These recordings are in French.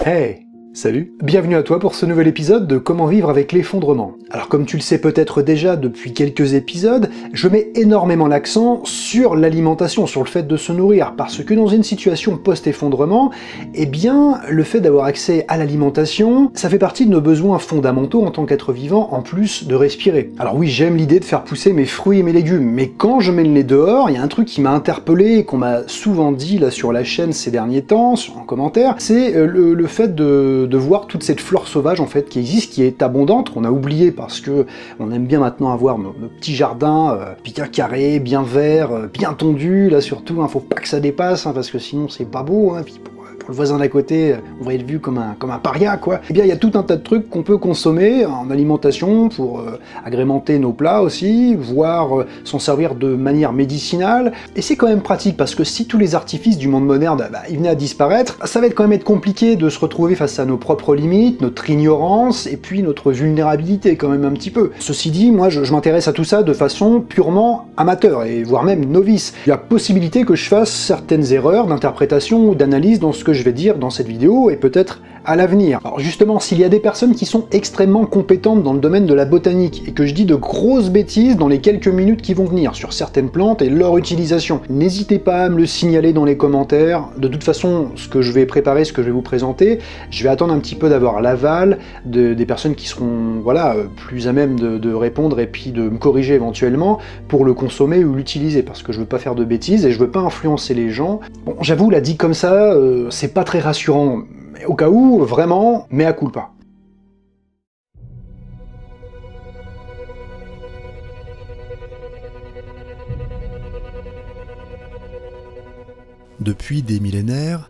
Hey, salut! Bienvenue à toi pour ce nouvel épisode de Comment vivre avec l'effondrement. Alors comme tu le sais peut-être déjà depuis quelques épisodes, je mets énormément l'accent sur l'alimentation, sur le fait de se nourrir, parce que dans une situation post-effondrement, eh bien, le fait d'avoir accès à l'alimentation, ça fait partie de nos besoins fondamentaux en tant qu'être vivant, en plus de respirer. Alors oui, j'aime l'idée de faire pousser mes fruits et mes légumes, mais quand je mets le nez dehors, il y a un truc qui m'a interpellé et qu'on m'a souvent dit là sur la chaîne ces derniers temps, en commentaire, c'est le fait de voir toute cette flore sauvage en fait qui existe, qui est abondante, qu'on a oublié parce que on aime bien maintenant avoir nos petits jardins bien carrés, bien verts, bien tondus, là surtout, faut pas que ça dépasse, parce que sinon c'est pas beau, puis pour le voisin d'à côté, on va être vu comme un paria, quoi. Eh bien, il y a tout un tas de trucs qu'on peut consommer en alimentation pour agrémenter nos plats aussi, voire s'en servir de manière médicinale. Et c'est quand même pratique, parce que si tous les artifices du monde moderne, ils venaient à disparaître, ça va quand même être compliqué de se retrouver face à nos propres limites, notre ignorance, et puis notre vulnérabilité quand même un petit peu. Ceci dit, moi, je m'intéresse à tout ça de façon purement amateur, et voire même novice. Il y a possibilité que je fasse certaines erreurs d'interprétation ou d'analyse dans ce que je vais dire dans cette vidéo, et peut-être à l'avenir. Alors justement, s'il y a des personnes qui sont extrêmement compétentes dans le domaine de la botanique, et que je dis de grosses bêtises dans les quelques minutes qui vont venir sur certaines plantes et leur utilisation, n'hésitez pas à me le signaler dans les commentaires. De toute façon, ce que je vais préparer, ce que je vais vous présenter, je vais attendre un petit peu d'avoir l'aval des personnes qui seront, voilà, plus à même de répondre et puis de me corriger éventuellement pour le consommer ou l'utiliser, parce que je veux pas faire de bêtises et je veux pas influencer les gens. Bon, j'avoue, la dit comme ça, c'est pas très rassurant. Mais au cas où, vraiment, mea culpa. Depuis des millénaires,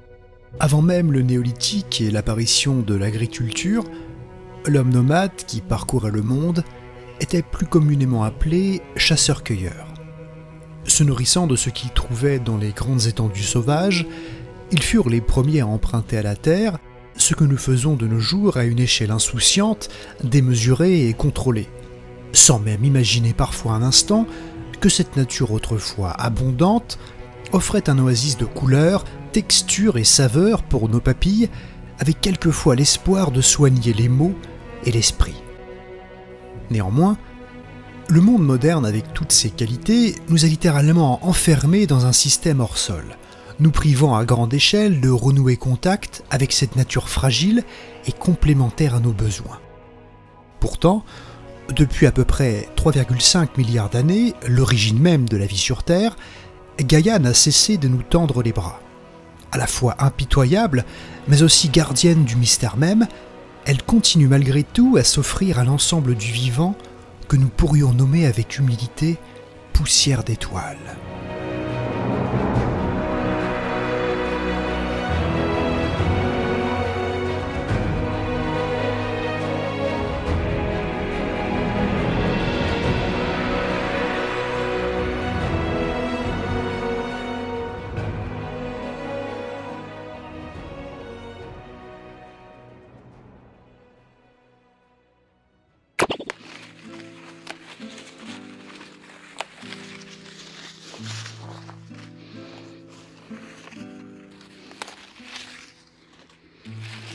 avant même le néolithique et l'apparition de l'agriculture, l'homme nomade qui parcourait le monde était plus communément appelé chasseur-cueilleur. Se nourrissant de ce qu'il trouvait dans les grandes étendues sauvages, ils furent les premiers à emprunter à la terre ce que nous faisons de nos jours à une échelle insouciante, démesurée et contrôlée, sans même imaginer parfois un instant que cette nature autrefois abondante offrait un oasis de couleurs, textures et saveurs pour nos papilles, avec quelquefois l'espoir de soigner les maux et l'esprit. Néanmoins, le monde moderne avec toutes ses qualités nous a littéralement enfermés dans un système hors sol, nous privant à grande échelle de renouer contact avec cette nature fragile et complémentaire à nos besoins. Pourtant, depuis à peu près 3,5 milliards d'années, l'origine même de la vie sur Terre, Gaïa n'a cessé de nous tendre les bras. À la fois impitoyable, mais aussi gardienne du mystère même, elle continue malgré tout à s'offrir à l'ensemble du vivant que nous pourrions nommer avec humilité « poussière d'étoiles ».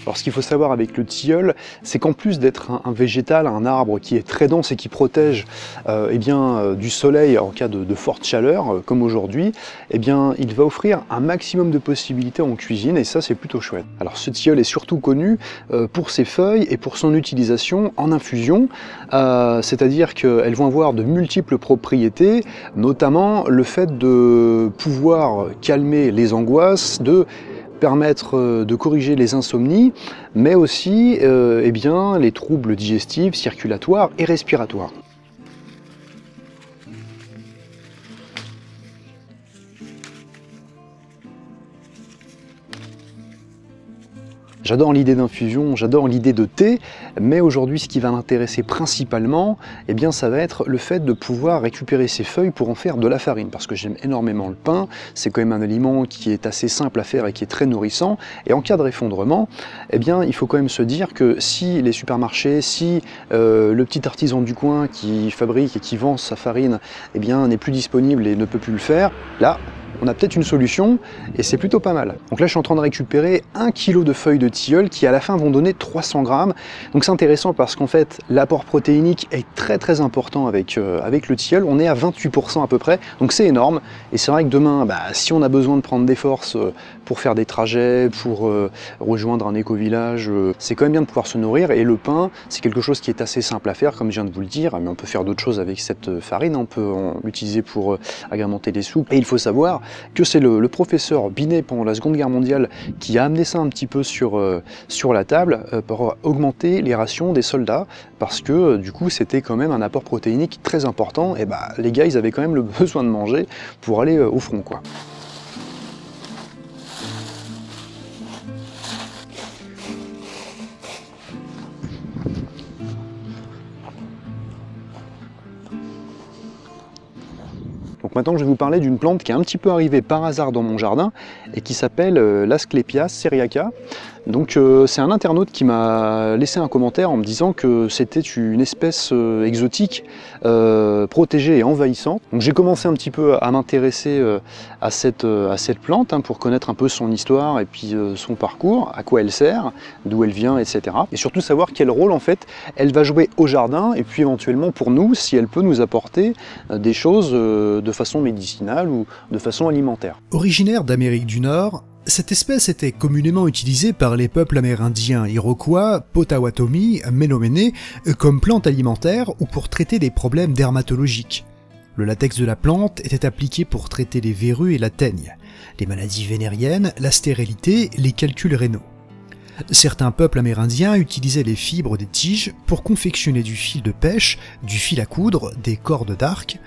Alors ce qu'il faut savoir avec le tilleul, c'est qu'en plus d'être un végétal, un arbre qui est très dense et qui protège du soleil en cas de forte chaleur, comme aujourd'hui, il va offrir un maximum de possibilités en cuisine, et ça c'est plutôt chouette. Alors ce tilleul est surtout connu pour ses feuilles et pour son utilisation en infusion, c'est-à-dire qu'elles vont avoir de multiples propriétés, notamment le fait de pouvoir calmer les angoisses, de permettre de corriger les insomnies, mais aussi les troubles digestifs, circulatoires et respiratoires. J'adore l'idée d'infusion, j'adore l'idée de thé, mais aujourd'hui ce qui va m'intéresser principalement, ça va être le fait de pouvoir récupérer ces feuilles pour en faire de la farine, parce que j'aime énormément le pain, c'est quand même un aliment qui est assez simple à faire et qui est très nourrissant, et en cas de effondrement, il faut quand même se dire que si les supermarchés, si le petit artisan du coin qui fabrique et qui vend sa farine n'est plus disponible et ne peut plus le faire, là, on a peut-être une solution et c'est plutôt pas mal. Donc là je suis en train de récupérer 1 kg de feuilles de tilleul qui à la fin vont donner 300 grammes. Donc c'est intéressant parce qu'en fait l'apport protéinique est très important avec le tilleul. On est à 28% à peu près, donc c'est énorme. Et c'est vrai que demain, si on a besoin de prendre des forces pour faire des trajets, pour rejoindre un éco-village, c'est quand même bien de pouvoir se nourrir. Et le pain, c'est quelque chose qui est assez simple à faire, comme je viens de vous le dire, mais on peut faire d'autres choses avec cette farine, on peut l'utiliser pour agrémenter des soupes. Et il faut savoir que c'est le professeur Binet pendant la Seconde Guerre mondiale qui a amené ça un petit peu sur la table pour augmenter les rations des soldats, parce que du coup c'était quand même un apport protéinique très important, et les gars ils avaient quand même le besoin de manger pour aller au front quoi. Donc maintenant je vais vous parler d'une plante qui est un petit peu arrivée par hasard dans mon jardin et qui s'appelle l'Asclepias syriaca. Donc c'est un internaute qui m'a laissé un commentaire en me disant que c'était une espèce exotique, protégée et envahissante. Donc j'ai commencé un petit peu à m'intéresser à cette plante pour connaître un peu son histoire et puis son parcours, à quoi elle sert, d'où elle vient, etc. Et surtout savoir quel rôle en fait elle va jouer au jardin et puis éventuellement pour nous, si elle peut nous apporter des choses de façon médicinale ou de façon alimentaire. Originaire d'Amérique du Nord, cette espèce était communément utilisée par les peuples amérindiens Iroquois, Potawatomi, Menominee comme plante alimentaire ou pour traiter des problèmes dermatologiques. Le latex de la plante était appliqué pour traiter les verrues et la teigne, les maladies vénériennes, la stérilité, les calculs rénaux. Certains peuples amérindiens utilisaient les fibres des tiges pour confectionner du fil de pêche, du fil à coudre, des cordes d'arc,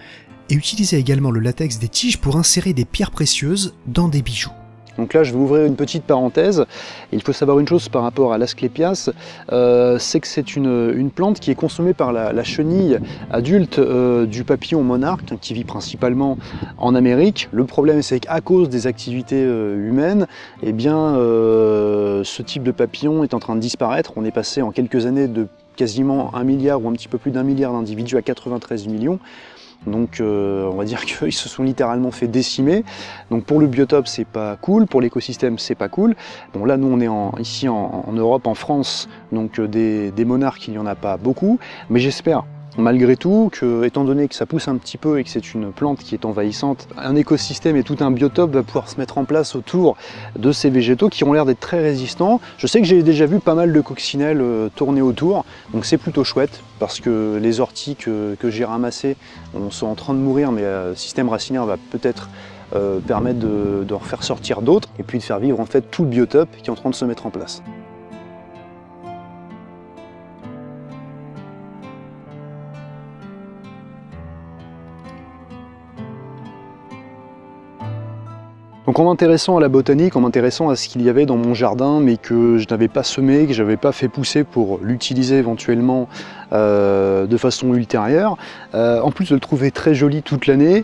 et utilisaient également le latex des tiges pour insérer des pierres précieuses dans des bijoux. Donc là je vais ouvrir une petite parenthèse. Il faut savoir une chose par rapport à l'Asclepias, c'est que c'est une plante qui est consommée par la chenille adulte du papillon monarque qui vit principalement en Amérique. Le problème c'est qu'à cause des activités humaines, eh bien, ce type de papillon est en train de disparaître. On est passé en quelques années de quasiment 1 milliard ou un petit peu plus d'1 milliard d'individus à 93 millions. Donc on va dire qu'ils se sont littéralement fait décimer. Donc pour le biotope c'est pas cool, pour l'écosystème c'est pas cool. Bon là nous on est ici en Europe, en France, donc des monarques il n'y en a pas beaucoup, mais j'espère malgré tout que, étant donné que ça pousse un petit peu et que c'est une plante qui est envahissante, un écosystème et tout un biotope va pouvoir se mettre en place autour de ces végétaux qui ont l'air d'être très résistants. Je sais que j'ai déjà vu pas mal de coccinelles tourner autour, donc c'est plutôt chouette parce que les orties que j'ai ramassées sont en train de mourir, mais le système racinaire va peut-être permettre de refaire sortir d'autres et puis de faire vivre en fait tout le biotope qui est en train de se mettre en place. Donc en m'intéressant à la botanique, en m'intéressant à ce qu'il y avait dans mon jardin mais que je n'avais pas semé, que je n'avais pas fait pousser pour l'utiliser éventuellement de façon ultérieure, en plus de le trouver très joli toute l'année,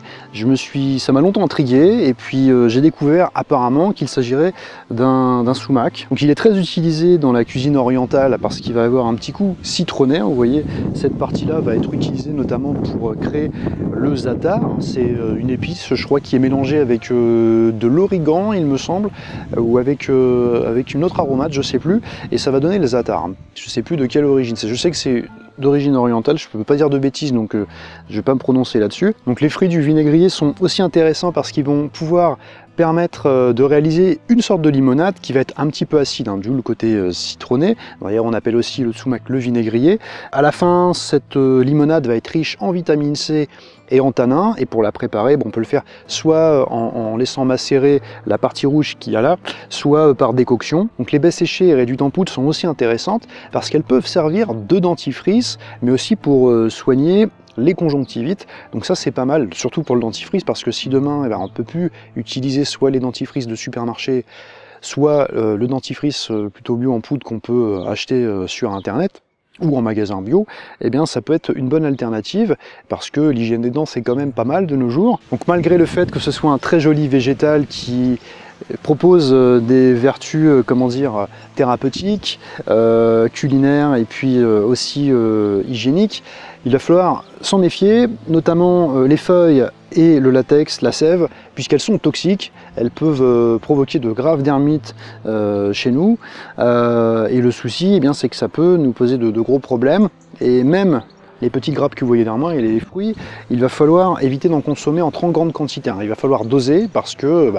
ça m'a longtemps intrigué et puis j'ai découvert apparemment qu'il s'agirait d'un sumac. Donc il est très utilisé dans la cuisine orientale parce qu'il va avoir un petit goût citronné. Vous voyez, cette partie-là va être utilisée notamment pour créer le za'atar. C'est une épice, je crois, qui est mélangée avec de l'origan, il me semble, ou avec une autre aromate, je sais plus, et ça va donner le za'atar. Je sais plus de quelle origine c'est. Je sais que c'est d'origine orientale, je ne peux pas dire de bêtises, donc je ne vais pas me prononcer là-dessus. Donc les fruits du vinaigrier sont aussi intéressants parce qu'ils vont pouvoir permettre de réaliser une sorte de limonade qui va être un petit peu acide, d'où le côté citronné. D'ailleurs on appelle aussi le sumac le vinaigrier. À la fin, cette limonade va être riche en vitamine C et en tanins, et pour la préparer, on peut le faire soit en laissant macérer la partie rouge qu'il y a là, soit par décoction. Donc les baies séchées et réduites en poudre sont aussi intéressantes parce qu'elles peuvent servir de dentifrice, mais aussi pour soigner les conjonctivites. Donc ça c'est pas mal, surtout pour le dentifrice, parce que si demain on ne peut plus utiliser soit les dentifrices de supermarché, soit le dentifrice plutôt bio en poudre qu'on peut acheter sur internet ou en magasin bio, eh bien ça peut être une bonne alternative parce que l'hygiène des dents c'est quand même pas mal de nos jours. Donc malgré le fait que ce soit un très joli végétal qui propose des vertus, comment dire, thérapeutiques, culinaires et puis aussi hygiéniques, il va falloir s'en méfier, notamment les feuilles et le latex, la sève, puisqu'elles sont toxiques, elles peuvent provoquer de graves dermites chez nous. Et le souci, eh bien, c'est que ça peut nous poser de gros problèmes. Et même les petites grappes que vous voyez derrière moi et les fruits, il va falloir éviter d'en consommer en trop grande quantité. Il va falloir doser parce que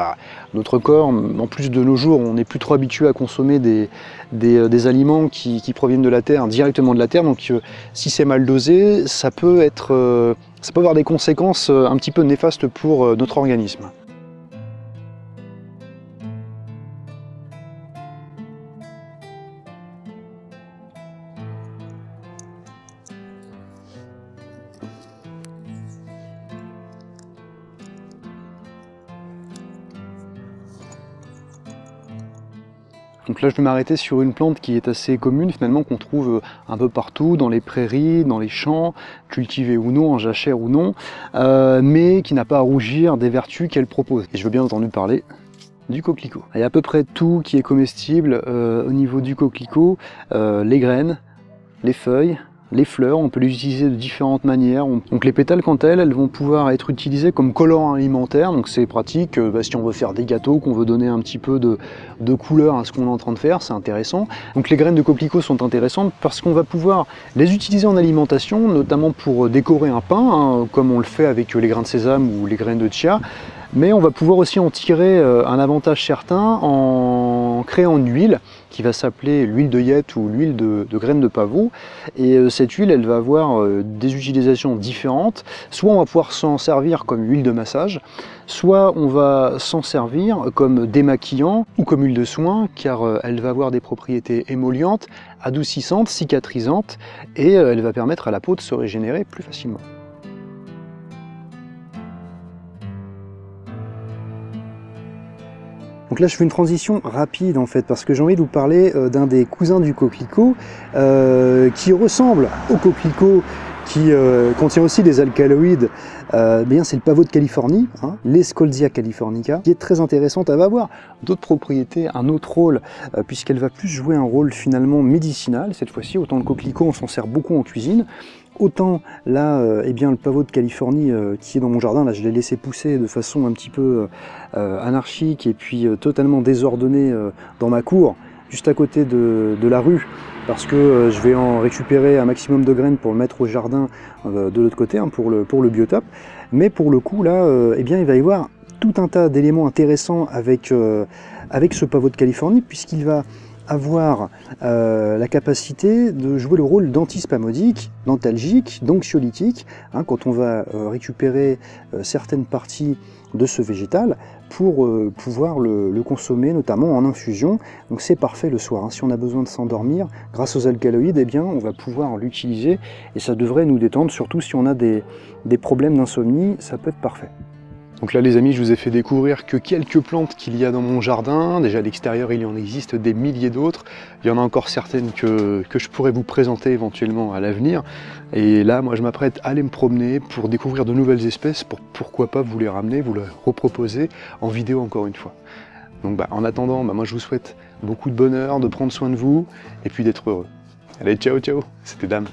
notre corps, en plus de nos jours, on n'est plus trop habitué à consommer des aliments qui proviennent de la terre, directement de la terre. Donc si c'est mal dosé, ça peut avoir des conséquences un petit peu néfastes pour notre organisme. Donc là je vais m'arrêter sur une plante qui est assez commune finalement, qu'on trouve un peu partout, dans les prairies, dans les champs, cultivée ou non, en jachère ou non, mais qui n'a pas à rougir des vertus qu'elle propose. Et je veux bien entendu parler du coquelicot. Il y a à peu près tout qui est comestible au niveau du coquelicot, les graines, les feuilles, les fleurs, on peut les utiliser de différentes manières. Donc les pétales, quant à elles vont pouvoir être utilisées comme colorant alimentaire, donc c'est pratique si on veut faire des gâteaux, qu'on veut donner un petit peu de couleur à ce qu'on est en train de faire, c'est intéressant. Donc les graines de coquelicot sont intéressantes parce qu'on va pouvoir les utiliser en alimentation, notamment pour décorer un pain, comme on le fait avec les grains de sésame ou les graines de chia. Mais on va pouvoir aussi en tirer un avantage certain en créant une huile qui va s'appeler l'huile d'œillette ou l'huile de graines de pavot. Et cette huile, elle va avoir des utilisations différentes. Soit on va pouvoir s'en servir comme huile de massage, soit on va s'en servir comme démaquillant ou comme huile de soin, car elle va avoir des propriétés émollientes, adoucissantes, cicatrisantes, et elle va permettre à la peau de se régénérer plus facilement. Donc là je fais une transition rapide en fait, parce que j'ai envie de vous parler d'un des cousins du coquelicot qui ressemble au coquelicot, qui contient aussi des alcaloïdes. C'est le pavot de Californie, l'Escoldia californica, qui est très intéressante. Elle va avoir d'autres propriétés, un autre rôle, puisqu'elle va plus jouer un rôle finalement médicinal cette fois-ci. Autant le coquelicot on s'en sert beaucoup en cuisine, autant là, le pavot de Californie qui est dans mon jardin, là je l'ai laissé pousser de façon un petit peu anarchique et puis totalement désordonnée dans ma cour, juste à côté de la rue, parce que je vais en récupérer un maximum de graines pour le mettre au jardin de l'autre côté, pour le biotope. Mais pour le coup là, il va y avoir tout un tas d'éléments intéressants avec ce pavot de Californie, puisqu'il va avoir la capacité de jouer le rôle d'antispasmodique, d'antalgique, d'anxiolytique, quand on va récupérer certaines parties de ce végétal pour pouvoir le consommer, notamment en infusion. Donc c'est parfait le soir, si on a besoin de s'endormir, grâce aux alcaloïdes, on va pouvoir l'utiliser et ça devrait nous détendre, surtout si on a des problèmes d'insomnie, ça peut être parfait. Donc là les amis, je vous ai fait découvrir que quelques plantes qu'il y a dans mon jardin. Déjà à l'extérieur il y en existe des milliers d'autres. Il y en a encore certaines que je pourrais vous présenter éventuellement à l'avenir. Et là moi je m'apprête à aller me promener pour découvrir de nouvelles espèces, pour pourquoi pas vous les ramener, vous les reproposer en vidéo encore une fois. Donc en attendant, moi je vous souhaite beaucoup de bonheur, de prendre soin de vous et puis d'être heureux. Allez, ciao ciao, c'était Dame.